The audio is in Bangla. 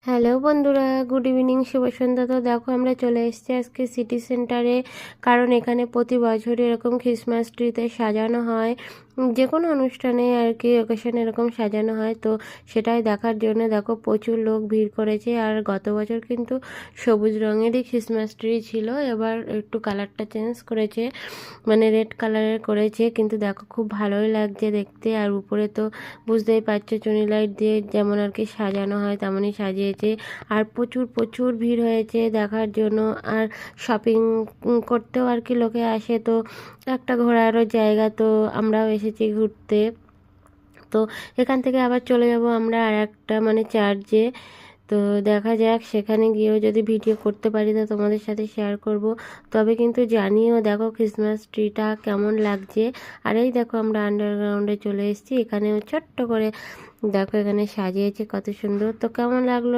হ্যালো বন্ধুরা, গুড ইভিনিং, শুভ সন্ধ্যা। তো দেখো আমরা চলে এসেছি আজকে সিটি সেন্টারে, কারণ এখানে প্রতি বছর এরকম ক্রিসমাস ট্রিতে সাজানো হয়। যে কোনো অনুষ্ঠানে আর কি অকেশনে এরকম সাজানো হয়, তো সেটাই দেখার জন্য দেখো প্রচুর লোক ভিড় করেছে। আর গত বছর কিন্তু সবুজ রঙেরই ক্রিসমাস ট্রি ছিল, এবার একটু কালারটা চেঞ্জ করেছে, মানে রেড কালারের করেছে। কিন্তু দেখো খুব ভালোই লাগছে দেখতে। আর উপরে তো বুঝতেই পারছো চুনি লাইট দিয়ে যেমন আর কি সাজানো হয় তেমনই সাজিয়েছে। আর প্রচুর প্রচুর ভিড় হয়েছে দেখার জন্য। আর শপিং করতেও আর কি লোকে আসে, তো একটা ঘোরারও জায়গা। তো আমরাও এসেছি ঘুরতে। তো এখান থেকে আবার চলে যাব আমরা আর একটা মানে চার্চে। তো দেখা যাক সেখানে গিয়েও যদি ভিডিও করতে পারি তো তোমাদের সাথে শেয়ার করব। তবে কিন্তু জানিও দেখো ক্রিসমাস ট্রিটা কেমন লাগছে। আর এই দেখো আমরা আন্ডারগ্রাউন্ডে চলে এসেছি, এখানেও ছোট্ট করে দেখো এখানে সাজিয়েছে কত সুন্দর। তো কেমন লাগলো